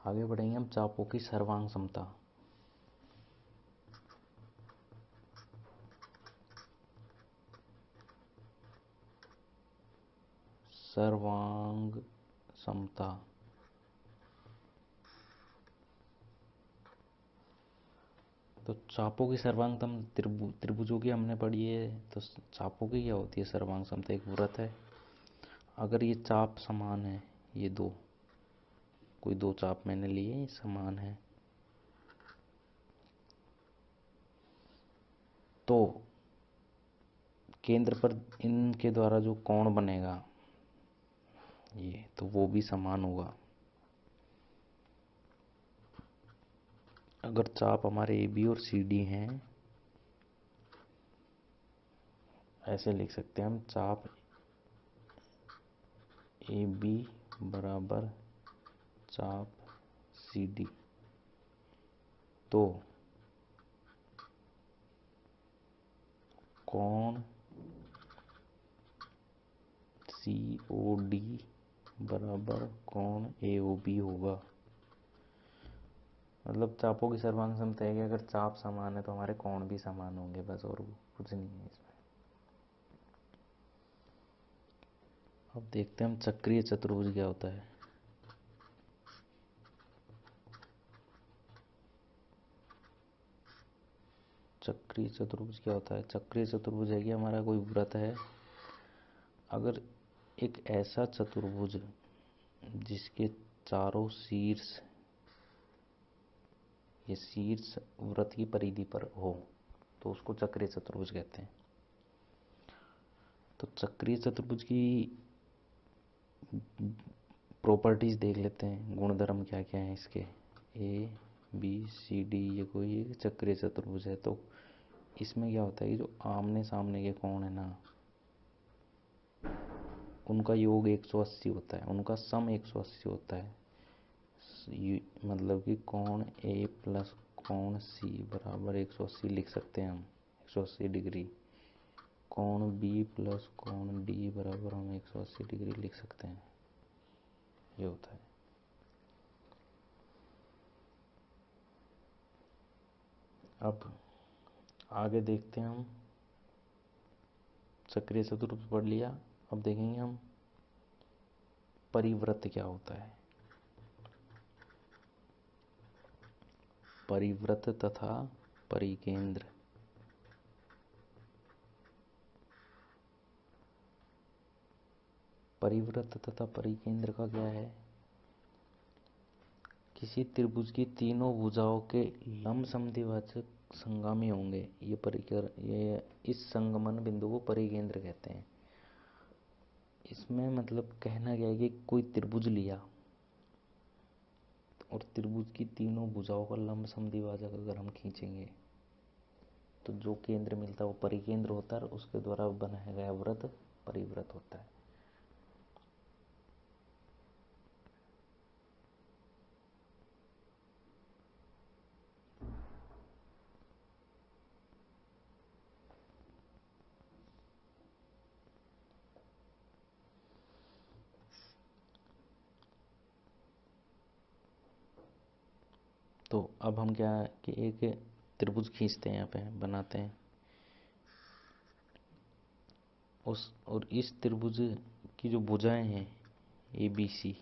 आगे बढ़ेंगे हम चापों की सर्वांग समता। सर्वांग समता तो चापों की सर्वांगतम त्रिभुजों की हमने पढ़ी है, तो चापों की क्या होती है सर्वांग समता? एक वृत्त है, अगर ये चाप समान है, ये दो, कोई दो चाप मैंने लिए समान है, तो केंद्र पर इनके द्वारा जो कोण बनेगा ये, तो वो भी समान होगा। अगर चाप हमारे ए बी और सी डी हैं, ऐसे लिख सकते हैं हम, चाप ए बी बराबर चाप सी डी, तो कोण सी ओ डी बराबर कोण ए ओ बी होगा। मतलब चापों की सर्वांग समता है कि अगर चाप समान है तो हमारे कोण भी समान होंगे, बस, और कुछ नहीं है इसमें। अब देखते हैं हम चक्रीय चतुर्भुज क्या होता है। चक्रीय चतुर्भुज क्या होता है? चक्रीय चतुर्भुज है कि हमारा कोई व्रत है, अगर एक ऐसा चतुर्भुज जिसके चारों शीर्ष, ये शीर्ष व्रत की परिधि पर हो, तो उसको चक्रीय चतुर्भुज कहते हैं। तो चक्रीय चतुर्भुज की प्रॉपर्टीज देख लेते हैं, गुणधर्म क्या क्या है इसके। ए बी सी डी, ये कोई चक्रीय चतुर्भुज है, तो इसमें क्या होता है कि जो आमने सामने के कोण है ना, उनका योग 180 होता है, उनका सम 180 होता है। मतलब कि कोण ए प्लस कोण सी बराबर 180 लिख सकते हैं हम, 180 डिग्री। कोण बी प्लस कोण डी बराबर हम 180 डिग्री लिख सकते हैं, ये होता है। अब आगे देखते हैं हम, चक्रीय चतुर्भुज पढ़ लिया, अब देखेंगे हम परिवृत्त क्या होता है। परिवृत्त तथा परिकेंद्र। परिवृत्त तथा परिकेंद्र का क्या है? किसी त्रिभुज की तीनों भुजाओं के लंब समद्विभाजक संगामी होंगे, ये इस संगमन बिंदु को परिकेंद्र कहते हैं। इसमें मतलब कहना क्या है कि कोई त्रिभुज लिया और त्रिभुज की तीनों भुजाओं का लंब समद्विभाजक अगर हम खींचेंगे तो जो केंद्र मिलता है वो परिकेंद्र होता है, और उसके द्वारा बनाया गया व्रत परिवृत्त होता है। तो अब हम क्या कि एक त्रिभुज खींचते हैं, यहाँ पे बनाते हैं उस, और इस त्रिभुज की जो भुजाएं हैं ए बी सी,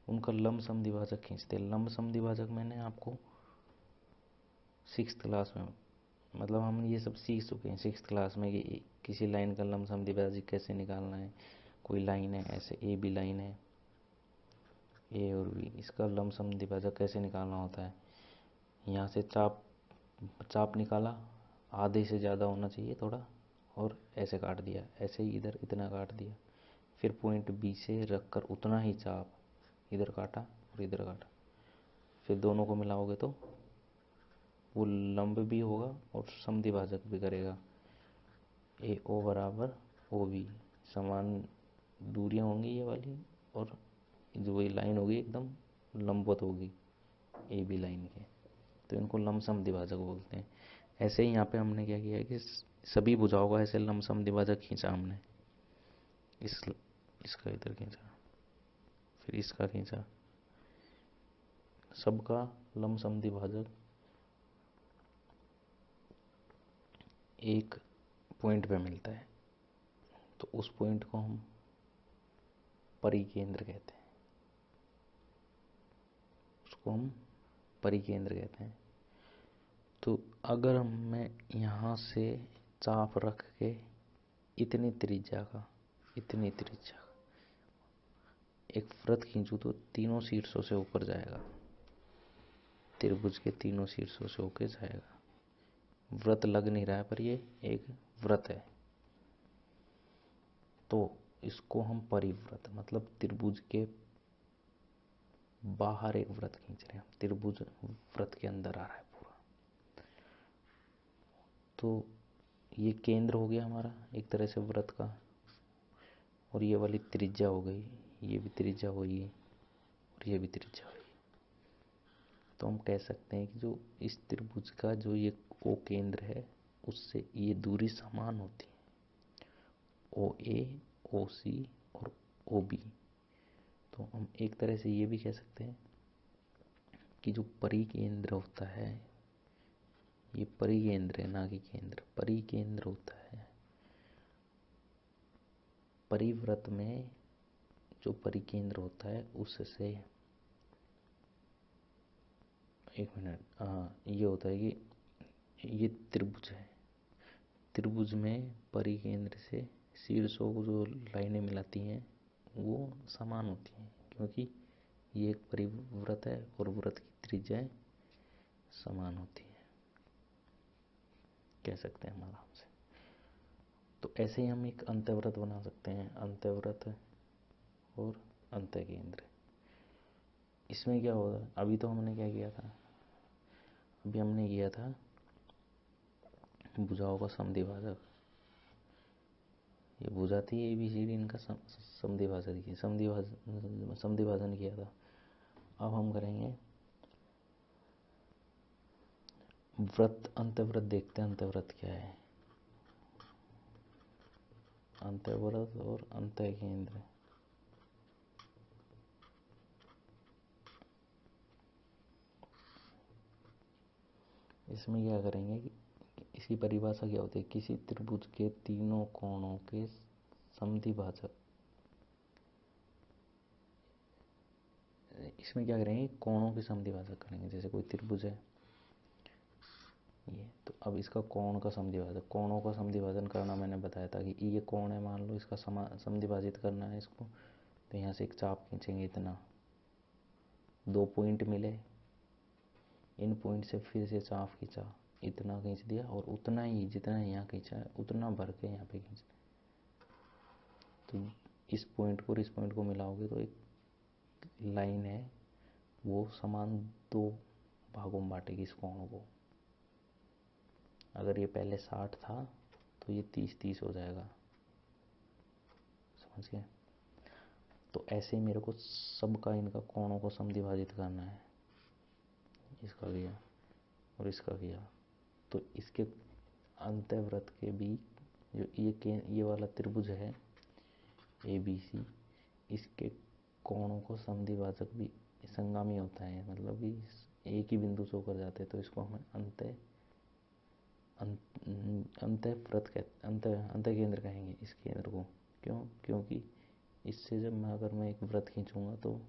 उनका लंब समद्विभाजक खींचते हैं। लंब समद्विभाजक मैंने आपको 6th क्लास में, मतलब हम ये सब सीख चुके हैं 6th क्लास में कि किसी लाइन का लंब समद्विभाजक कैसे निकालना है। कोई लाइन है ऐसे, ए बी लाइन है, ए और बी, इसका लंब समद्विभाजक कैसे निकालना होता है। यहाँ से चाप चाप निकाला, आधे से ज़्यादा होना चाहिए थोड़ा, और ऐसे काट दिया, ऐसे ही इधर इतना काट दिया, फिर पॉइंट बी से रखकर उतना ही चाप इधर काटा और इधर काटा, फिर दोनों को मिलाओगे तो वो लंब भी होगा और समद्विभाजक भी करेगा। ए ओ बराबर ओ बी, समान दूरियां होंगी ये वाली, और जो वही लाइन होगी एकदम लंबवत होगी ए बी लाइन के, तो इनको लंब समद्विभाजक बोलते हैं। ऐसे ही यहाँ पे हमने क्या किया है कि सभी भुजाओं का ऐसे लंब समद्विभाजक खींचा हमने, इसका इधर खींचा, फिर इसका खींचा, सबका लमसम द्विभाजक एक पॉइंट पे मिलता है, तो उस पॉइंट को हम परिकेंद्र कहते हैं, उसको हम परिकेंद्र कहते हैं। तो अगर मैं यहाँ से चाप रख के इतनी त्रिज्या का एक वृत्त खींचूं तो तीनों शीर्षों से ऊपर जाएगा, त्रिभुज के तीनों शीर्षों से होकर जाएगा। वृत्त लग नहीं रहा है पर ये एक वृत्त है, तो इसको हम परिवृत्त मतलब त्रिभुज के बाहर एक वृत्त खींच रहे हैं, त्रिभुज वृत्त के अंदर आ रहा है पूरा। तो ये केंद्र हो गया हमारा एक तरह से वृत्त का, और ये वाली त्रिज्या हो गई, ये भी त्रिज्या हुई और ये भी त्रिज्या हुई। तो हम कह सकते हैं कि जो इस त्रिभुज का जो ये ओ केंद्र है उससे ये दूरी समान होती है, ओ ए, ओ सी और ओ बी। तो हम एक तरह से ये भी कह सकते हैं कि जो परिकेंद्र होता है, ये परिकेंद्र है ना कि केंद्र, परिकेंद्र होता है। परिवृत्त में जो परिकेंद्र होता है उससे, एक मिनट, ये होता है कि ये त्रिभुज है, त्रिभुज में परिकेंद्र से शीर्षों को जो लाइनें मिलाती हैं वो समान होती हैं, क्योंकि ये एक परिवृत्त है और वृत्त की त्रिज्याएं समान होती हैं, कह सकते हैं हम आराम से। तो ऐसे ही हम एक अंतःवृत्त बना सकते हैं, अंतःवृत्त और अंतःकेंद्र। इसमें क्या होगा, अभी तो हमने क्या किया था, अभी हमने किया था भुजाओं का समद्विभाजक। ये भुजा थी ABCD, इनका समद्विभाजन किया, समद्विभाजन किया था। अब हम करेंगे वृत्त, अंतःवृत्त देखते हैं अंतःवृत्त क्या है। अंतःवृत्त और अंतःकेंद्र, इसमें क्या करेंगे कि इसकी परिभाषा क्या होती है, किसी त्रिभुज के तीनों कोणों के समद्विभाजक। इसमें क्या करेंगे, कोणों के समद्विभाजक करेंगे। जैसे कोई त्रिभुज है ये, तो अब इसका कोण का समद्विभाजक, कोणों का समद्विभाजन करना मैंने बताया था कि ये कोण है, मान लो इसका समद्विभाजित करना है इसको, तो यहाँ से एक चाप खींचेंगे, इतना 2 पॉइंट मिले, इन पॉइंट से फिर से चाप खींचा, इतना खींच दिया, और उतना ही जितना यहाँ खींचा है उतना भर के यहाँ पे खींच। तो इस पॉइंट को और इस पॉइंट को मिलाओगे तो एक लाइन है, वो समान 2 भागों में बांटेगी इस कोण को। अगर ये पहले 60 था तो ये 30-30 हो जाएगा, समझ गए। तो ऐसे ही मेरे को सबका इनका कोणों को समद्विभाजित करना है, इसका किया और इसका किया। तो इसके अंतःवृत्त के भी जो ये वाला त्रिभुज है ABC, इसके कोणों को समद्विभाजक भी संगामी होता है, मतलब कि एक ही बिंदु से होकर जाते हैं, तो इसको हमें अंतःकेंद्र कहेंगे इस केंद्र को। क्यों? क्योंकि इससे जब मैं एक वृत्त खींचूंगा तो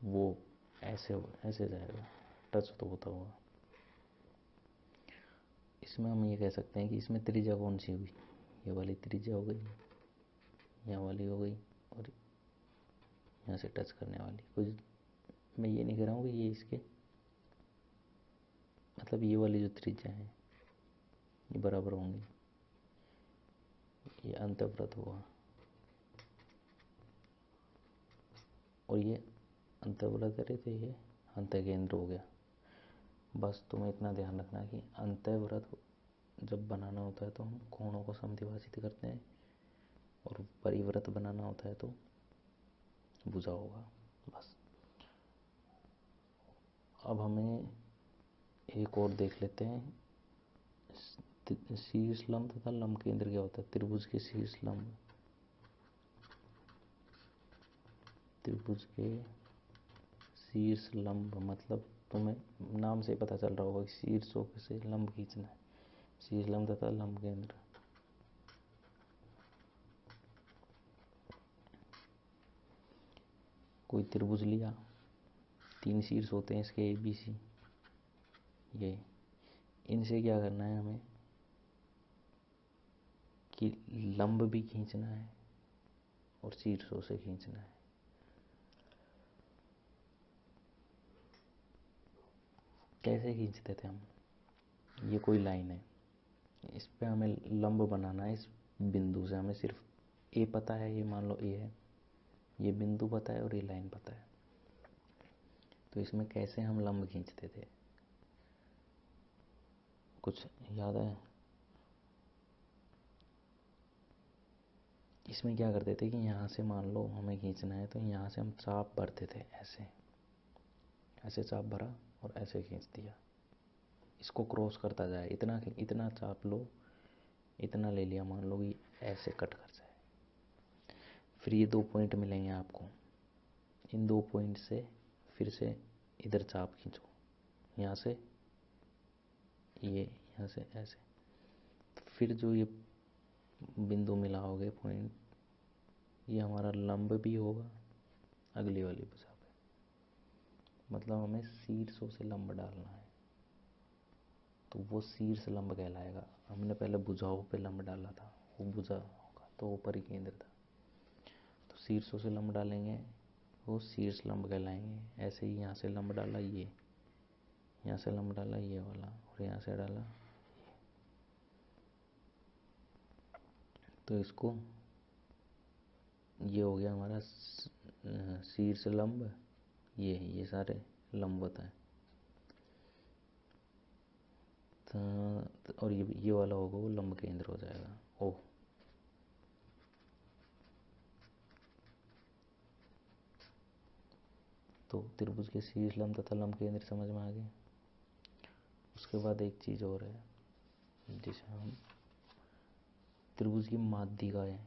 वो ऐसे जाएगा, टच तो होता होगा। इसमें हम ये कह सकते हैं कि इसमें त्रिज्या कौन सी हुई, ये वाली त्रिज्या हो गई, यहाँ वाली हो गई, और यहाँ से टच करने वाली। कुछ मैं ये नहीं कह रहा हूँ कि ये इसके मतलब ये वाली जो त्रिज्या है ये बराबर होंगी, ये अंतःवृत्त हुआ और ये अंतःवृत्त करे तो ये अंतःकेंद्र हो गया। बस तुम्हें इतना ध्यान रखना है कि अंतःवृत्त जब बनाना होता है तो हम कोणों को समद्विभाजित करते हैं, और परिवृत्त बनाना होता है तो भुजा होगा, बस। अब हमें एक और देख लेते हैं, शीर्ष लंब तथा लंब केंद्र क्या होता है। त्रिभुज के शीर्ष लंब, त्रिभुज के शीर्ष लंब मतलब तुम्हें नाम से पता चल रहा होगा कि शीर्षों से लंब खींचना है। शीर्ष लंब तथा लंब केंद्र। कोई त्रिभुज लिया, 3 शीर्ष होते हैं इसके ABC। ये इनसे क्या करना है हमें कि लंब भी खींचना है और शीर्षों से खींचना है। कैसे खींचते थे हम? ये कोई लाइन है, इस पे हमें लंब बनाना है। इस बिंदु से हमें सिर्फ A पता है, ये मान लो A है, ये बिंदु पता है और ये लाइन पता है। तो इसमें कैसे हम लंब खींचते थे, कुछ याद है? इसमें क्या करते थे कि यहाँ से मान लो हमें खींचना है, तो यहाँ से हम चाप भरते थे, ऐसे ऐसे चाप भरा और ऐसे खींच दिया। इसको क्रॉस करता जाए, इतना इतना चाप लो, इतना ले लिया, मान लो कि ऐसे कट कर जाए। फिर ये 2 पॉइंट मिलेंगे आपको, इन 2 पॉइंट से फिर से इधर चाप खींचो, यहाँ से ये, यहाँ से ऐसे। फिर जो ये बिंदु मिलाओगे पॉइंट, ये हमारा लंब भी होगा अगली वाली भुजा पे। मतलब हमें शीर्षों से लंब डालना है, तो वो शीर्ष लंब कहलाएगा। हमने पहले भुजाओं पे लंब डाला था, वो भुजा होगा, तो ऊपर ही केंद्र था। तो शीर्षों से लंब डालेंगे, वो शीर्ष लंब कहलाएंगे। ऐसे ही यहाँ से लंब डाला, ये यहाँ से लंब डाला ये वाला, और यहाँ से डाला ये। तो इसको, ये हो गया हमारा शीर्ष लंब। ये सारे लंब बताएं। और ये वाला होगा वो लंब केंद्र हो जाएगा ओ। तो त्रिभुज के शीर्ष लंब तथा लंब केंद्र समझ में आ गए। उसके बाद एक चीज और है, जिसे हम त्रिभुज की माध्यिकाएं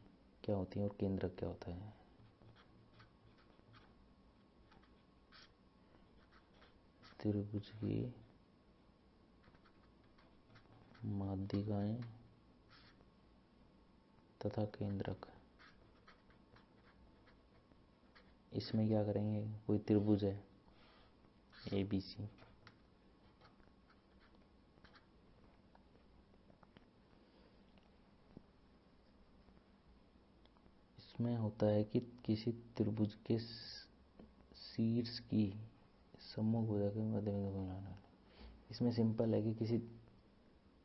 क्या होती हैं और केंद्रक क्या होता है। त्रिभुज की माध्यिकाएं तथा केंद्रक, इसमें क्या करेंगे, कोई त्रिभुज है ABC, इसमें होता है कि किसी त्रिभुज के शीर्ष की सम्मुख भुजा के मध्य बिंदु को मिलाना। इसमें सिंपल है कि किसी,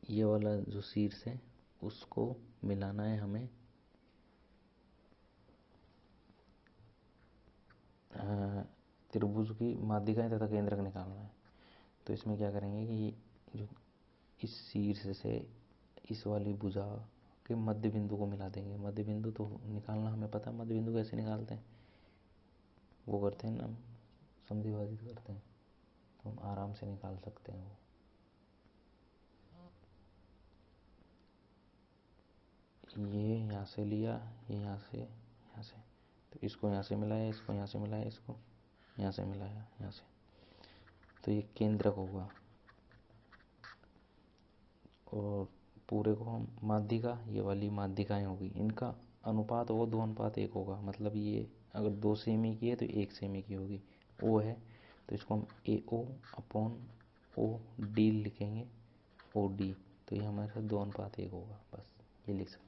ये वाला जो शीर्ष है उसको मिलाना है हमें त्रिभुज की माध्यिकाएं तथा केंद्रक निकालना है। तो इसमें क्या करेंगे कि जो इस शीर्ष से इस वाली भुजा के मध्य बिंदु को मिला देंगे। मध्य बिंदु तो निकालना हमें पता है, मध्य बिंदु कैसे निकालते हैं, वो करते हैं ना, समद्विभाजित करते हैं, तो हम आराम से निकाल सकते हैं वो। ये यहाँ से लिया, ये यहाँ से, तो इसको यहाँ से मिलाया, इसको यहाँ से मिलाया, इसको यहाँ से मिलाया, यहाँ से, तो ये केंद्रक होगा। और पूरे को हम माध्यिका, ये वाली माध्यिकाएं होगी, इनका अनुपात होगा 2:1 होगा। मतलब ये अगर 2 सेमी की है तो 1 सेमी की होगी। ओ है तो इसको हम AO/OD लिखेंगे, OD। तो ये हमारे साथ 2:1 होगा, बस ये लिख सकते हैं।